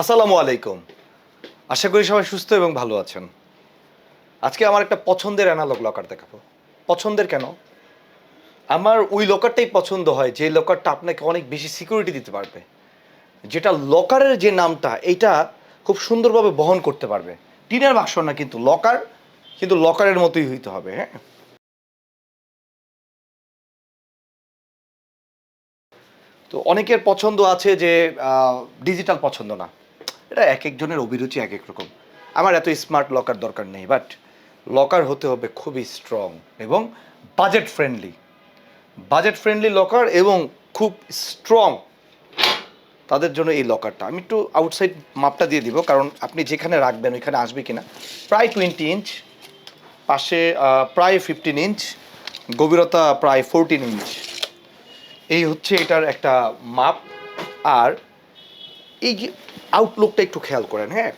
আসসালামু আলাইকুম। আশা করি সবাই সুস্থ এবং ভালো আছেন। আজকে আমার একটা পছন্দের অ্যানালগ লকার দেখাবো। পছন্দের কেন? আমার ওই লকারটাই পছন্দ হয় যে লকারটা আপনাকে অনেক বেশি সিকিউরিটি দিতে পারবে। যেটা লকারের যে নামটা এইটা খুব সুন্দরভাবে বহন করতে পারবে। টিনের বাক্স না কিন্তু লকার, কিন্তু লকারের মতোই হইতে হবে, হ্যাঁ? তো অনেকের পছন্দ আছে যে ডিজিটাল পছন্দ না। এটা একেকজনের অভিরুচি একেক রকম। আমার এত স্মার্ট লকার দরকার নেই, বাট লকার হতে হবে খুবই স্ট্রং এবং budget friendly. Budget friendly locker এবং খুব স্ট্রং, তাদের জন্য এই লকারটা। আমি একটু আউটসাইড মাপটা দিয়ে দিব, কারণ আপনি যেখানে রাখবেন ওইখানে আসবে কিনা। প্রায় 20 ইঞ্চ, পাশে প্রায় 15 ইঞ্চ, গভীরতা প্রায় 14 ইঞ্চ। এই হচ্ছে এটার একটা মাপ। আর এই যে আউটলুকটা একটু খেয়াল করেন, হ্যাঁ,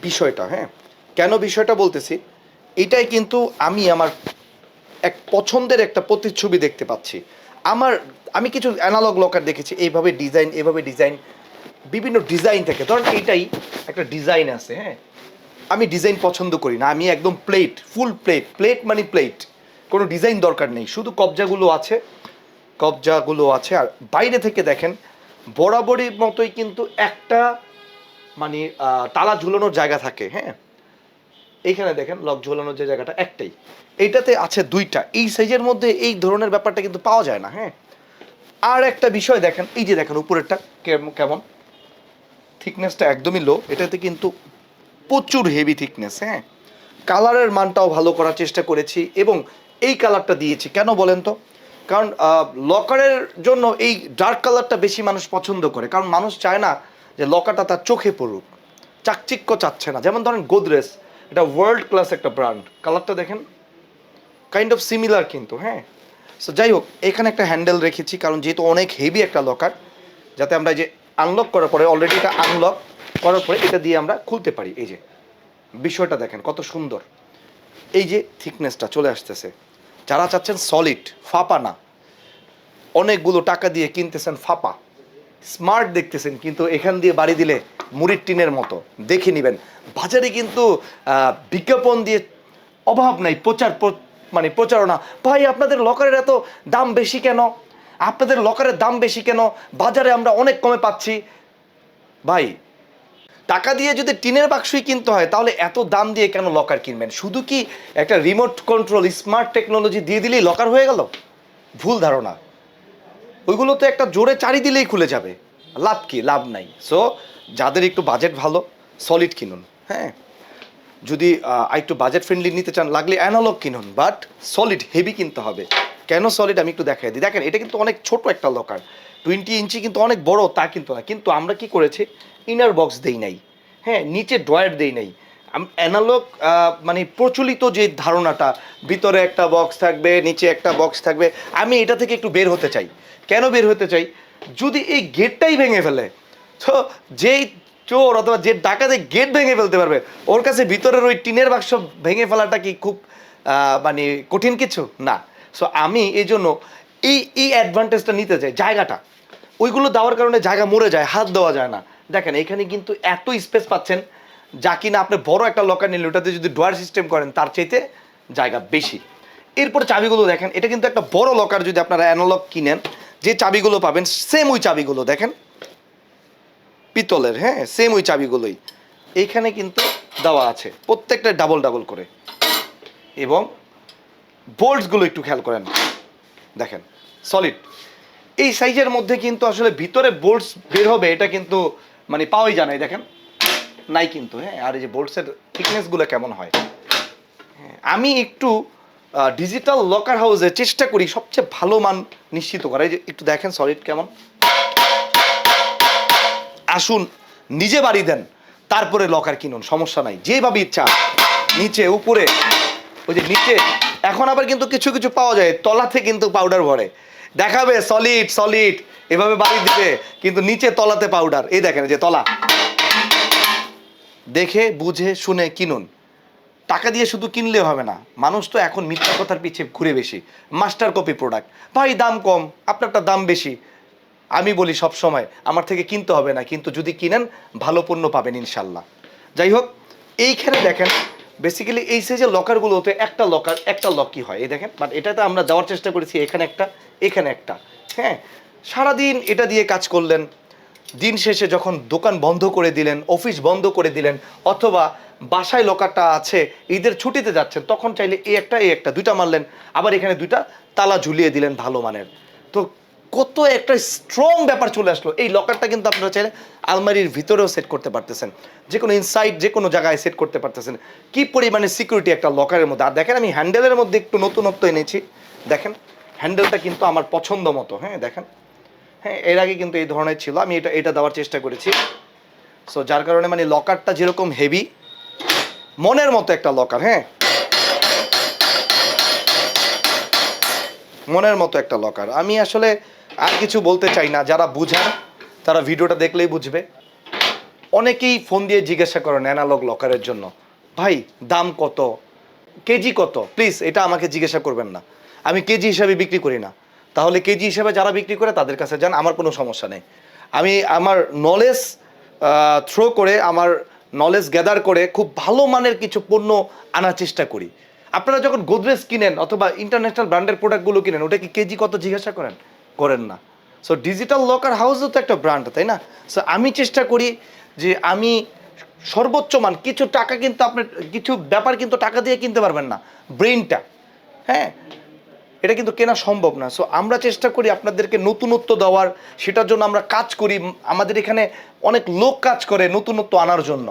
বিষয়টা, হ্যাঁ, কেন বিষয়টা বলতেছি, এটাই কিন্তু আমি আমার এক পছন্দের একটা প্রতিচ্ছবি দেখতে পাচ্ছি। আমি কিছু অ্যানালগ লকার দেখেছি এইভাবে ডিজাইন, এভাবে ডিজাইন, বিভিন্ন ডিজাইন থাকে। ধরেন এইটাই একটা ডিজাইন আছে, হ্যাঁ, আমি ডিজাইন পছন্দ করি না। আমি একদম প্লেট, ফুল প্লেট, প্লেট মানে প্লেট, কোনো ডিজাইন দরকার নেই, শুধু কবজাগুলো আছে। আর বাইরে থেকে দেখেন বরাবরই মতোই কিন্তু একটা মানে তালা ঝুলানোর জায়গা থাকে, হ্যাঁ। এইখানে দেখেন লক ঝোলানোর যে জায়গাটা একটাই, এইটাতে আছে দুইটা। এই সাইজের মধ্যে এই ধরনের ব্যাপারটা কিন্তু পাওয়া যায় না, হ্যাঁ। আর একটা বিষয় দেখেন, এই যে দেখেন উপরেরটা কেমন, থিকনেসটা একদমই লো, এটাতে কিন্তু প্রচুর হেভি থিকনেস, হ্যাঁ। কালারের মানটাও ভালো করার চেষ্টা করেছি এবং এই কালারটা দিয়েছি কেন বলেন তো, কারণ লকারের জন্য এই ডার্ক কালারটা বেশি মানুষ পছন্দ করে, কারণ মানুষ চায় না যে লকারটা তার চোখে পড়ুক, চাকচিক্য চাচ্ছে না। যেমন ধরেন গোদরেজ, এটা ওয়ার্ল্ড ক্লাস একটা ব্র্যান্ড, কালারটা দেখেন কাইন্ড অফ সিমিলার কিন্তু, হ্যাঁ। সো যাই হোক, এখানে একটা হ্যান্ডেল রেখেছি, কারণ যেহেতু অনেক হেভি একটা লকার, যাতে আমরা যে আনলক করার পরে, অলরেডি এটা আনলক করার পরে এটা দিয়ে আমরা খুলতে পারি। এই যে বিষয়টা দেখেন কত সুন্দর, এই যে থিকনেসটা চলে আসতেছে। যারা চাচ্ছেন সলিড, ফাঁপা না, অনেকগুলো টাকা দিয়ে কিনতেছেন ফাঁপা, স্মার্ট দেখতেছেন, কিন্তু এখান দিয়ে বাড়ি দিলে মুড়ির টিনের মতো দেখে নেবেন। বাজারে কিন্তু বিজ্ঞাপন দিয়ে অভাব নাই, মানে প্রচারণা, ভাই আপনাদের লকারের এত দাম বেশি কেন, আপনাদের লকারের দাম বেশি কেন, বাজারে আমরা অনেক কমে পাচ্ছি। ভাই, টাকা দিয়ে যদি টিনের বাক্সই কিনতে হয় তাহলে এত দাম দিয়ে কেন লকার কিনবেন? শুধু কি একটা রিমোট কন্ট্রোল স্মার্ট টেকনোলজি দিয়ে দিলেই লকার হয়ে গেল? ভুল ধারণা। ওইগুলো তো একটা জোরে চারি দিলেই খুলে যাবে, লাভ কি? লাভ নাই। সো যাদের একটু বাজেট ভালো, সলিড কিনুন, হ্যাঁ। যদি একটু বাজেট ফ্রেন্ডলি নিতে চান, লাগলে অ্যানালগ কিনুন, বাট সলিড হেভি কিনতে হবে। কেন সলিড আমি একটু দেখাই দিই। দেখেন এটা কিন্তু অনেক ছোট একটা লকার, 20 ইঞ্চি কিন্তু অনেক বড় তা কিন্তু না, কিন্তু আমরা কি করেছি, ইনার বক্স দেই নাই, হ্যাঁ, নিচে ড্রয়ার দেই নাই। অ্যানালগ মানে প্রচলিত যে ধারণাটা, ভিতরে একটা বক্স থাকবে, নিচে একটা বক্স থাকবে, আমি এটা থেকে একটু বের হতে চাই। কেন বের হতে চাই? যদি এই গেটটাই ভেঙে ফেলে, তো যেই চোর অথবা যে ডাকাতে গেট ভেঙে ফেলতে পারবে, ওর কাছে ভিতরের ওই টিনের বাক্স ভেঙে ফেলাটা কি খুব মানে কঠিন কিছু না। সো আমি এই জন্য এই অ্যাডভান্টেজটা নিতে চাই। জায়গাটা, ওইগুলো দেওয়ার কারণে জায়গা মরে যায়, হাত দেওয়া যায় না। দেখেন এখানে কিন্তু এত স্পেস পাচ্ছেন, যা কিনা আপনি বড় একটা লকার নিলে ওটাতে যদি ডোয়ার সিস্টেম করেন তার চাইতে জায়গা বেশি। এরপরে চাবিগুলো দেখেন, এটা কিন্তু একটা বড় লকার, যদি আপনারা অ্যানালগ কিনেন যে চাবিগুলো পাবেন সেম ওই চাবিগুলো দেখেন, পিতলের, হ্যাঁ, সেম ওই চাবিগুলোই এইখানে কিন্তু দেওয়া আছে, প্রত্যেকটা ডাবল ডাবল করে। এবং বোল্টসগুলো একটু খেয়াল করেন, দেখেন সলিড। এই সাইজের মধ্যে কিন্তু আসলে ভিতরে বোল্টস বের হবে এটা কিন্তু মানে পাওয়াই যায় না, দেখেন নাই কিন্তু, হ্যাঁ। আর এই যে বোল্টসের থিকনেসগুলো কেমন হয়, হ্যাঁ, আমি একটু ডিজিটাল লকার হাউসে চেষ্টা করি সবচেয়ে ভালো মান নিশ্চিত করা। এই যে একটু দেখেন সলিড কেমন। আসুন নিজে বাড়ি দেন, তারপরে লকার কিনুন, সমস্যা নাই, যেভাবে ইচ্ছা, নিচে উপরে, ওই যে নিচে। এখন আবার কিন্তু কিছু কিছু পাওয়া যায় তলাতে কিন্তু পাউডার ভরে, দেখাবে সলিড সলিড, এভাবে বাড়ি দিবে, কিন্তু নিচে তলাতে পাউডার। এই দেখেন যে তলা, দেখে বুঝে শুনে কিনুন। টাকা দিয়ে শুধু কিনলে হবে না, মানুষ তো এখন মিথ্যা কথার পিছিয়ে ঘুরে বেশি। মাস্টার কপি প্রোডাক্ট, ভাই দাম কম, আপনারটা দাম বেশি, আমি বলি সব সময় আমার থেকে কিনতে হবে না, কিন্তু যদি কিনেন ভালো পণ্য পাবেন ইনশাল্লাহ। যাই হোক, এইখানে দেখেন বেসিক্যালি এই সাইজের লকারগুলোতে একটা লকই হয়, এই দেখেন। বাট এটাতে আমরা যাওয়ার চেষ্টা করেছি এখানে একটা, এখানে একটা, হ্যাঁ। সারাদিন এটা দিয়ে কাজ করলেন, দিন শেষে যখন দোকান বন্ধ করে দিলেন, অফিস বন্ধ করে দিলেন, অথবা বাসায় লকারটা আছে, ঈদের ছুটিতে যাচ্ছেন, তখন চাইলে এই একটা দুইটা মারলেন, আবার এখানে দুইটা তালা ঝুলিয়ে দিলেন ভালো মানের। তো কত একটা স্ট্রং ব্যাপার চলে আসলো। এই লকারটা কিন্তু আপনারা চাইলে আলমারির ভিতরেও সেট করতে পারতেছেন, যে কোনো ইনসাইড যে কোনো জায়গায় সেট করতে পারতেছেন। কি পরিমাণে সিকিউরিটি একটা লকারের মধ্যে। আর দেখেন আমি হ্যান্ডেলের মধ্যে একটু নতুনত্ব এনেছি, দেখেন হ্যান্ডেলটা কিন্তু আমার পছন্দ মতো, হ্যাঁ দেখেন। হ্যাঁ, এর আগে কিন্তু এই ধরনের ছিল, আমি এটা দেওয়ার চেষ্টা করেছি। সো যার কারণে মানে লকারটা যেরকম হেভি, মনের মতো একটা লকার, হ্যাঁ মনের মতো একটা লকার। আমি আসলে আর কিছু বলতে চাই না, যারা বুঝান তারা ভিডিওটা দেখলেই বুঝবে। অনেকেই ফোন দিয়ে জিজ্ঞাসা করেন অ্যানালগ লকারের জন্য, ভাই দাম কত, কেজি কত। প্লিজ এটা আমাকে জিজ্ঞাসা করবেন না, আমি কেজি হিসাবে বিক্রি করি না। তাহলে কেজি হিসাবে যারা বিক্রি করে তাদের কাছে যান, আমার কোনো সমস্যা নেই। আমি আমার নলেজ থ্রো করে, আমার নলেজ গ্যাদার করে খুব ভালো মানের কিছু পণ্য আনার চেষ্টা করি। আপনারা যখন গোদরেজ কিনেন অথবা ইন্টারন্যাশনাল ব্র্যান্ডের প্রোডাক্টগুলো কিনেন, ওটা কি কেজি কত জিজ্ঞাসা করেন না। সো ডিজিটাল লকার হাউসও তো একটা ব্র্যান্ড, তাই না? সো আমি চেষ্টা করি যে আমি সর্বোচ্চ মান, কিছু টাকা কিন্তু আপনার, কিছু ব্যাপার কিন্তু টাকা দিয়ে কিনতে পারবেন না, ব্রেইনটা, হ্যাঁ এটা কিন্তু কেনা সম্ভব না। সো আমরা চেষ্টা করি আপনাদেরকে নতুনত্ব দেওয়ার, সেটার জন্য আমরা কাজ করি। আমাদের এখানে অনেক লোক কাজ করে নতুনত্ব আনার জন্য।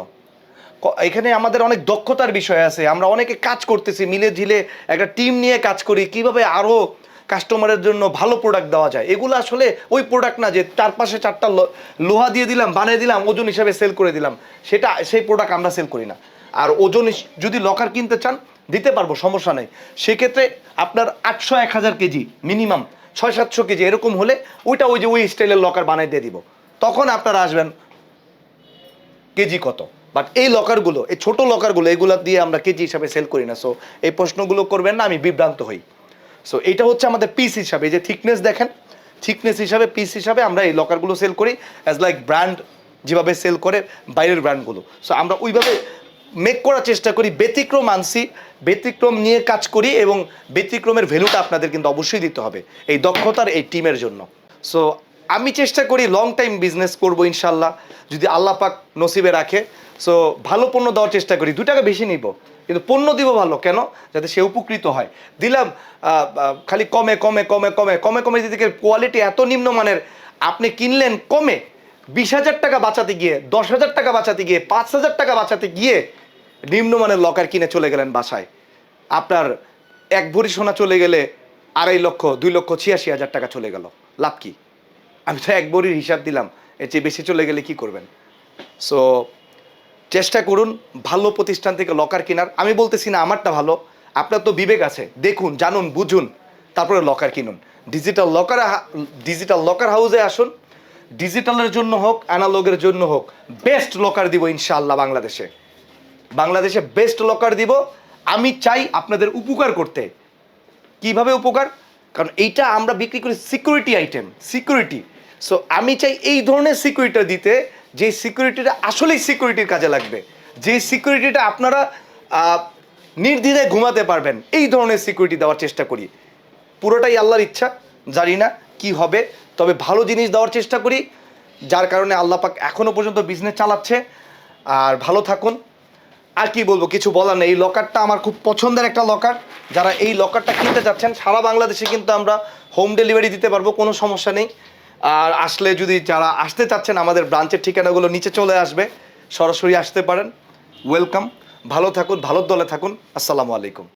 এখানে আমাদের অনেক দক্ষতার বিষয় আছে, আমরা অনেকে কাজ করতেছি, মিলে ঝিলে একটা টিম নিয়ে কাজ করি, কিভাবে আরও কাস্টমারের জন্য ভালো প্রোডাক্ট দেওয়া যায়। এগুলো আসলে ওই প্রোডাক্ট না যে চারপাশে চারটা লোহা দিয়ে দিলাম, বানিয়ে দিলাম, ওজন হিসাবে সেল করে দিলাম, সেই প্রোডাক্ট আমরা সেল করি না। আর ওজন যদি লকার কিনতে চান দিতে পারবো, সমস্যা নেই। সেক্ষেত্রে আপনার 800-1000 কেজি মিনিমাম, 600-700 কেজি এরকম হলে ওইটা ওই স্টাইলের লকার বানিয়ে দিয়ে দিব, তখন আপনারা আসবেন কেজি কত। বাট এই লকারগুলো, এই ছোট লকারগুলো, এগুলো দিয়ে আমরা কেজি হিসাবে সেল করি না। সো এই প্রশ্নগুলো করবেন না, আমি বিভ্রান্ত হই। সো এটা হচ্ছে আমাদের পিস হিসাবে, এই যে থিকনেস দেখেন, থিকনেস হিসাবে, পিস হিসাবে আমরা এই লকারগুলো সেল করি, অ্যাজ লাইক ব্র্যান্ড যেভাবে সেল করে বাইরের ব্র্যান্ডগুলো। সো আমরা ওইভাবে মেক করার চেষ্টা করি, ব্যতিক্রম আনছি, ব্যতিক্রম নিয়ে কাজ করি, এবং ব্যতিক্রমের ভ্যালুটা আপনাদের কিন্তু অবশ্যই দিতে হবে এই দক্ষতার, এই টিমের জন্য। সো আমি চেষ্টা করি লং টাইম বিজনেস করবো ইনশাল্লাহ, যদি আল্লাহ পাক নসিবে রাখে। সো ভালো পণ্য দেওয়ার চেষ্টা করি, 2 টাকা বেশি নিব কিন্তু পণ্য দিব ভালো, কেন? যাতে সে উপকৃত হয়। দিলাম খালি কমে কমে কমে কমে কমে কমে দিকে, কোয়ালিটি এত নিম্নমানের, আপনি কিনলেন কমে 20,000 টাকা বাঁচাতে গিয়ে, 10,000 টাকা বাঁচাতে গিয়ে, 5,000 টাকা বাঁচাতে গিয়ে নিম্নমানের লকার কিনে চলে গেলেন বাসায়, আপনার 1 ভরি সোনা চলে গেলে 2,86,000 টাকা চলে গেল, লাভ কি? আমি তো 1 ভরির হিসাব দিলাম, এর চেয়ে বেশি চলে গেলে কি করবেন? সো চেষ্টা করুন ভালো প্রতিষ্ঠান থেকে লকার কেনার। আমি বলতেছি না আমারটা ভালো, আপনার তো বিবেক আছে, দেখুন, জানুন, বুঝুন, তারপরে লকার কিনুন। ডিজিটাল লকার হাউসে আসুন, ডিজিটালের জন্য হোক, অ্যানালগের জন্য হোক, বেস্ট লকার দিব ইনশাআল্লাহ। বাংলাদেশে বেস্ট লকার দিব। আমি চাই আপনাদের উপকার করতে। কিভাবে উপকার? কারণ এইটা আমরা বিক্রি করি সিকিউরিটি আইটেম, সিকিউরিটি। সো আমি চাই এই ধরনের সিকিউরিটিটা দিতে, যে সিকিউরিটিটা আসলেই সিকিউরিটির কাজে লাগবে, যে সিকিউরিটিটা আপনারা নির্দ্বিধায় ঘুমাতে পারবেন, এই ধরনের সিকিউরিটি দেওয়ার চেষ্টা করি। পুরোটাই আল্লাহর ইচ্ছা, জানি না কি হবে, তবে ভালো জিনিস দেওয়ার চেষ্টা করি, যার কারণে আল্লাহ পাক এখনো পর্যন্ত বিজনেস চালাচ্ছে। আর ভালো থাকুন। আর কি বলবো, কিছু বলার নেই। এই লকারটা আমার খুব পছন্দের একটা লকার। যারা এই লকারটা কিনতে যাচ্ছেন, সারা বাংলাদেশে কিন্তু আমরা হোম ডেলিভারি দিতে পারবো, কোনো সমস্যা নেই। আর আসলে যদি যারা আসতে চাচ্ছেন, আমাদের ব্রাঞ্চের ঠিকানাগুলো নিচে চলে আসবে, সরাসরি আসতে পারেন। ওয়েলকাম। ভালো থাকুন, ভালো দলে থাকুন। আসসালামু আলাইকুম।